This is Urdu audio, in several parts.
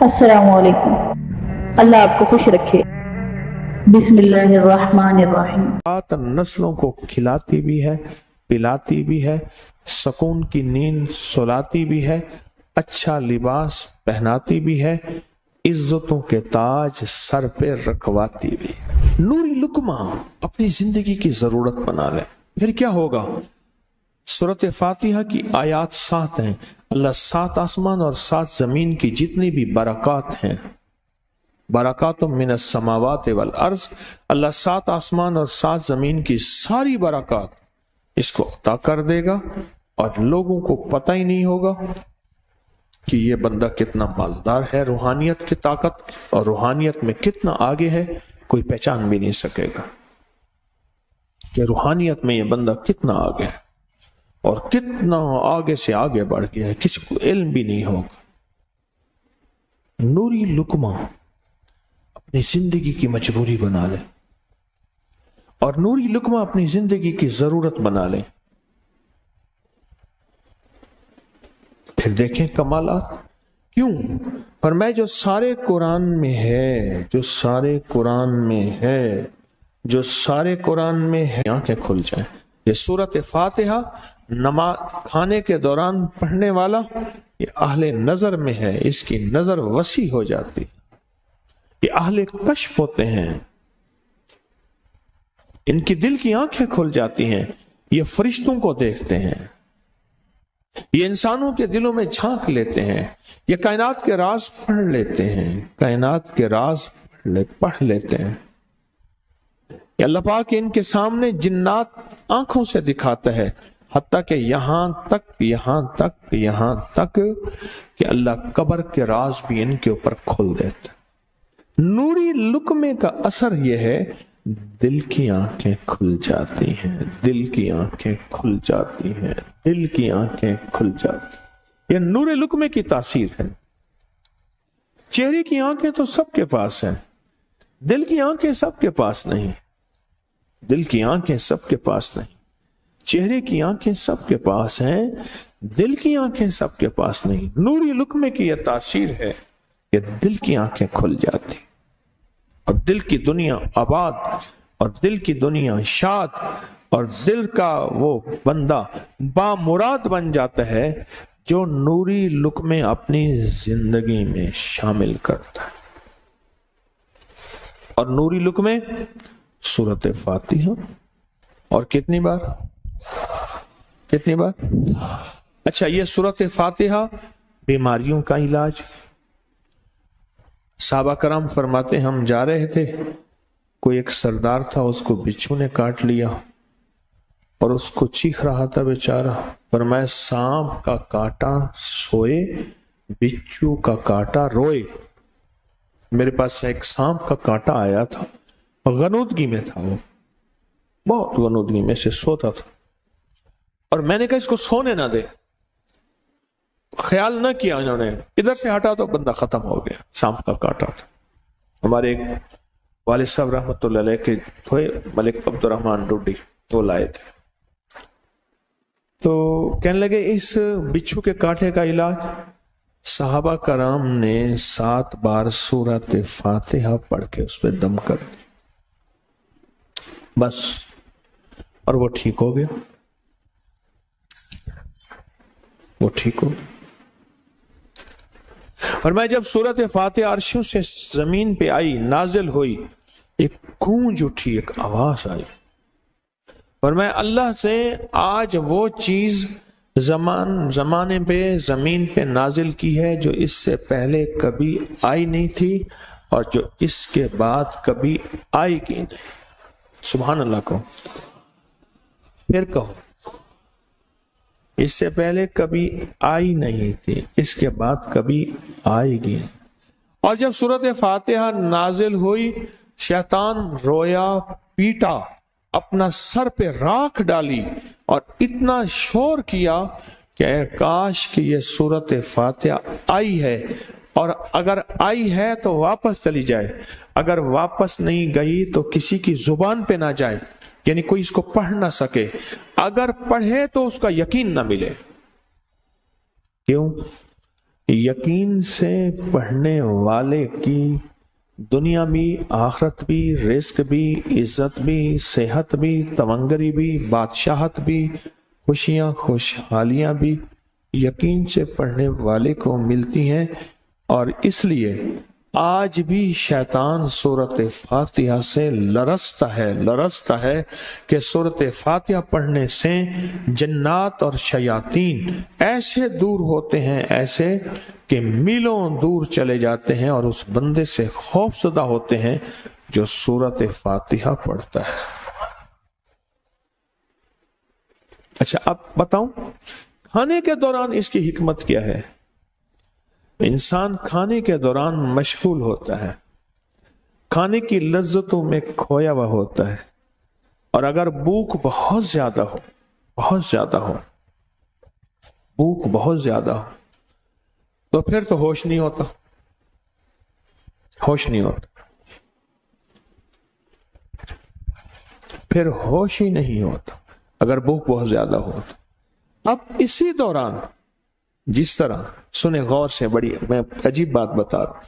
السلام علیکم، اللہ آپ کو خوش رکھے۔ بسم اللہ الرحمن الرحیم۔ نسلوں کو کھلاتی بھی ہے، پلاتی بھی ہے، سکون کی نیند سلاتی بھی ہے، اچھا لباس پہناتی بھی ہے، عزتوں کے تاج سر پہ رکھواتی بھی ہے۔ نوری لقمہ اپنی زندگی کی ضرورت بنا لے، پھر کیا ہوگا؟ سورۃ فاتحہ کی آیات 7 ہیں۔ اللہ 7 آسمان اور 7 زمین کی جتنی بھی برکات ہیں، برکات من السماوات والارض، اللہ 7 آسمان اور 7 زمین کی ساری برکات اس کو عطا کر دے گا، اور لوگوں کو پتہ ہی نہیں ہوگا کہ یہ بندہ کتنا مالدار ہے، روحانیت کی طاقت اور روحانیت میں کتنا آگے ہے، کوئی پہچان بھی نہیں سکے گا کہ روحانیت میں یہ بندہ کتنا آگے ہے اور کتنا آگے سے آگے بڑھ گیا ہے، کسی کو علم بھی نہیں ہوگا۔ نوری لقمہ اپنی زندگی کی مجبوری بنا لے، اور نوری لقمہ اپنی زندگی کی ضرورت بنا لے، پھر دیکھیں کمالات۔ کیوں؟ فرمائے جو سارے قرآن میں ہے، جو سارے قرآن میں ہے، جو سارے قرآن میں ہے، آنکھیں کھل جائیں۔ یہ سورۃ فاتحہ نماز کھانے کے دوران پڑھنے والا یہ اہل نظر میں ہے، اس کی نظر وسیع ہو جاتی، یہ اہل کشف ہوتے ہیں، ان کی دل کی آنکھیں کھل جاتی ہیں، یہ فرشتوں کو دیکھتے ہیں، یہ انسانوں کے دلوں میں جھانک لیتے ہیں، یہ کائنات کے راز پڑھ لیتے ہیں، کائنات کے راز پڑھ لیتے ہیں۔ کہ اللہ پاک ان کے سامنے جنات آنکھوں سے دکھاتا ہے، حتیٰ کہ یہاں تک کہ اللہ قبر کے راز بھی ان کے اوپر کھول دیتا ہے۔ نوری لقمے کا اثر یہ ہے، دل کی آنکھیں کھل جاتی ہیں، دل کی آنکھیں کھل جاتی ہیں، دل کی آنکھیں کھل جاتی ہیں۔ یہ نور لقمے کی تاثیر ہے۔ چہرے کی آنکھیں تو سب کے پاس ہیں، دل کی آنکھیں سب کے پاس نہیں، دل کی آنکھیں سب کے پاس نہیں، چہرے کی آنکھیں سب کے پاس ہیں، دل کی آنکھیں سب کے پاس نہیں۔ نوری لقمے کی یہ تاثیر ہے کہ دل کی آنکھیں کھل جاتی اور دل کی دنیا آباد اور دل کی دنیا شاد اور دل کا وہ بندہ بامراد بن جاتا ہے جو نوری لقمے اپنی زندگی میں شامل کرتا ہے۔ اور نوری لقمے سورۃ فاتحہ، اور کتنی بار؟ اچھا، یہ سورۃ فاتحہ بیماریوں کا علاج۔ صحابہ کرام فرماتے ہم جا رہے تھے، کوئی ایک سردار تھا، اس کو بچھو نے کاٹ لیا اور اس کو چیخ رہا تھا بیچارہ۔ فرمایا سانپ کا کاٹا سوئے، بچھو کا کاٹا روئے۔ میرے پاس ایک سانپ کا کاٹا آیا تھا، غنودگی میں تھا، وہ بہت غنودگی میں سے سوتا تھا، اور میں نے کہا اس کو سونے نہ دے، خیال نہ کیا انہوں نے، ادھر سے ہٹا تو بندہ ختم ہو گیا، سانپ کا کاٹا تھا۔ ہمارے ایک والد صاحب رحمۃ اللہ علیہ کے تھے، ملک عبد الرحمن ڈوڈی، وہ لائے تھے، تو کہنے لگے اس بچھو کے کاٹے کا علاج، صحابہ کرام نے 7 بار سورۃ فاتحہ پڑھ کے اس پہ دم کر دی، بس، اور وہ ٹھیک ہو گیا، وہ ٹھیک ہو گیا۔ اور میں جب سورۃ فاتحہ عرشوں سے زمین پہ آئی، نازل ہوئی، ایک گونج اٹھی، ایک آواز آئی، اور میں اللہ سے آج وہ چیز زمانے پہ زمین پہ نازل کی ہے جو اس سے پہلے کبھی آئی نہیں تھی اور جو اس کے بعد کبھی آئے گی نہیں۔ سبحان اللہ کہو، پھر کہو، اس سے پہلے کبھی آئی نہیں تھی، اس کے بعد کبھی آئے گی۔ اور جب سورۃ فاتحہ نازل ہوئی، شیطان رویا، پیٹا، اپنا سر پہ راکھ ڈالی اور اتنا شور کیا کہ اے کاش کہ یہ سورۃ فاتحہ آئی ہے، اور اگر آئی ہے تو واپس چلی جائے، اگر واپس نہیں گئی تو کسی کی زبان پہ نہ جائے، یعنی کوئی اس کو پڑھ نہ سکے، اگر پڑھے تو اس کا یقین نہ ملے۔ کیوں؟ یقین سے پڑھنے والے کی دنیا بھی، آخرت بھی، رزق بھی، عزت بھی، صحت بھی، تونگری بھی، بادشاہت بھی، خوشیاں خوشحالیاں بھی یقین سے پڑھنے والے کو ملتی ہیں۔ اور اس لیے آج بھی شیطان سورۃ فاتحہ سے لرزتا ہے کہ سورۃ فاتحہ پڑھنے سے جنات اور شیاطین ایسے دور ہوتے ہیں، ایسے کہ میلوں دور چلے جاتے ہیں اور اس بندے سے خوف زدہ ہوتے ہیں جو سورۃ فاتحہ پڑھتا ہے۔ اچھا اب بتاؤں کھانے کے دوران اس کی حکمت کیا ہے؟ انسان کھانے کے دوران مشغول ہوتا ہے، کھانے کی لذتوں میں کھویا ہوا ہوتا ہے، اور اگر بھوک بہت زیادہ ہو، بھوک بہت زیادہ ہو تو پھر تو ہوش نہیں ہوتا، پھر ہوش ہی نہیں ہوتا اگر بھوک بہت زیادہ ہو تو۔ اب اسی دوران جس طرح سنیں غور سے، بڑی میں عجیب بات بتا رہا ہوں،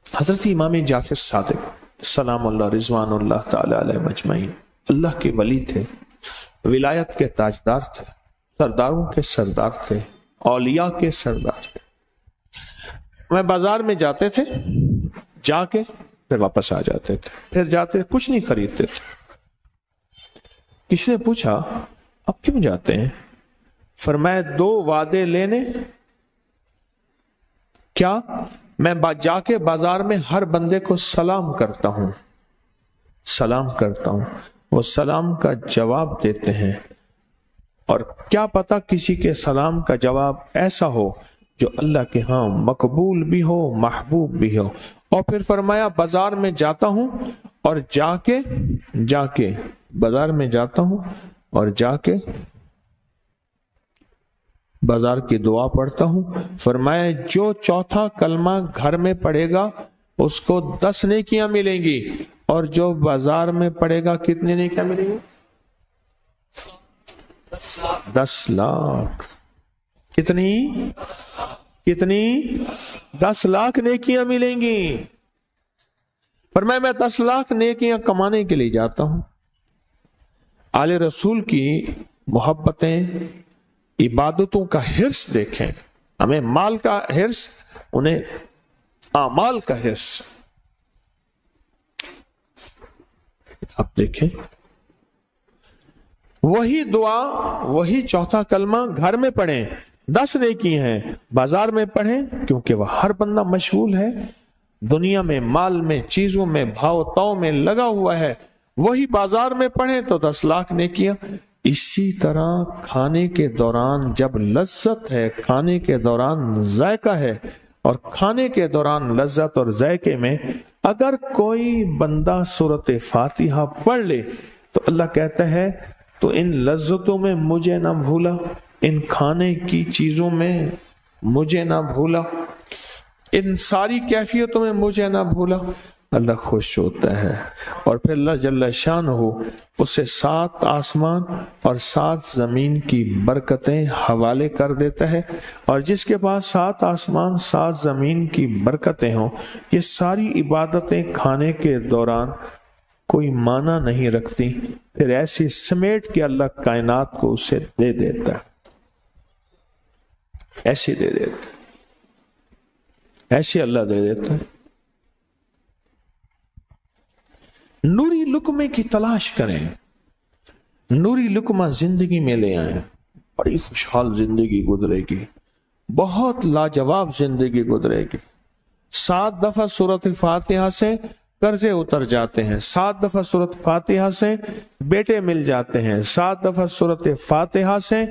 حضرت امام جعفر صادق سلام اللہ رضوان اللہ تعالی علیہ مجمعین اللہ کے ولی تھے، ولایت کے تاجدار تھے، سرداروں کے سردار تھے، اولیاء کے سردار تھے۔ میں بازار میں جاتے تھے، جا کے پھر واپس آ جاتے تھے، پھر جاتے کچھ نہیں خریدتے تھے۔ کسی نے پوچھا اب کیوں جاتے ہیں؟ فرمایا 2 وعدے لینے، کیا میں جا کے بازار میں ہر بندے کو سلام کرتا ہوں، وہ سلام کا جواب دیتے ہیں، اور کیا پتا کسی کے سلام کا جواب ایسا ہو جو اللہ کے ہاں مقبول بھی ہو، محبوب بھی ہو۔ اور پھر فرمایا بازار میں جاتا ہوں اور جا کے بازار میں جاتا ہوں اور جا کے بازار کی دعا پڑھتا ہوں۔ فرمایا جو چوتھا کلمہ گھر میں پڑھے گا اس کو 10 نیکیاں ملیں گی، اور جو بازار میں پڑھے گا کتنے نیکیاں ملیں گی؟ 10 لاکھ۔ کتنی 10 لاکھ نیکیاں ملیں گی۔ فرمایا میں 10 لاکھ نیکیاں کمانے کے لیے جاتا ہوں۔ آل رسول کی محبتیں، عبادتوں کا حرص دیکھیں، ہمیں مال کا حرص، انہیں اعمال کا حرص۔ آپ دیکھیں وہی دعا، وہی چوتھا کلمہ گھر میں پڑھیں 10 نیکی ہیں، بازار میں پڑھیں کیونکہ وہ ہر بندہ مشغول ہے، دنیا میں، مال میں، چیزوں میں، بھاؤ تاؤ میں لگا ہوا ہے، وہی بازار میں پڑھیں تو 10 لاکھ نیکیاں۔ اسی طرح کھانے کے دوران جب لذت ہے، کھانے کے دوران ذائقہ ہے، اور کھانے کے دوران لذت اور ذائقے میں اگر کوئی بندہ سورۃ فاتحہ پڑھ لے تو اللہ کہتا ہے تو ان لذتوں میں مجھے نہ بھولا، ان کھانے کی چیزوں میں مجھے نہ بھولا، ان ساری کیفیتوں میں مجھے نہ بھولا۔ اللہ خوش ہوتا ہے، اور پھر اللہ جل شانہ اسے 7 آسمان اور 7 زمین کی برکتیں حوالے کر دیتا ہے، اور جس کے پاس 7 آسمان 7 زمین کی برکتیں ہوں، یہ ساری عبادتیں کھانے کے دوران کوئی معنی نہیں رکھتی، پھر ایسی سمیٹ کے اللہ کائنات کو اسے دے دیتا ہے، ایسے دے دیتا ہے، ایسے اللہ دے دیتا ہے۔ نوری لقمے کی تلاش کریں، نوری لقمہ زندگی میں لے آئیں، بڑی خوشحال زندگی گزرے گی، بہت لاجواب زندگی گزرے گی۔ 7 دفعہ سورۃ فاتحہ سے قرضے اتر جاتے ہیں، 7 دفعہ سورۃ فاتحہ سے بیٹے مل جاتے ہیں، 7 دفعہ سورۃ فاتحہ سے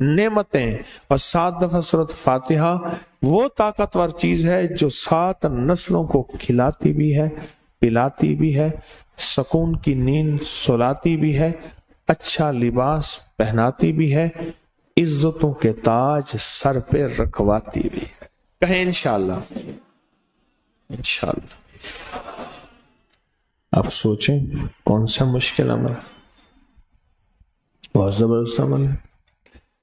نعمتیں، اور 7 دفعہ سورۃ فاتحہ وہ طاقتور چیز ہے جو 7 نسلوں کو کھلاتی بھی ہے، پلاتی بھی ہے، سکون کی نیند سلاتی بھی ہے، اچھا لباس پہناتی بھی ہے، عزتوں کے تاج سر پہ رکھواتی بھی ہے۔ کہیں انشاءاللہ، انشاءاللہ۔ آپ سوچیں کون سا مشکل عمل، بہت زبردست عمل ہے۔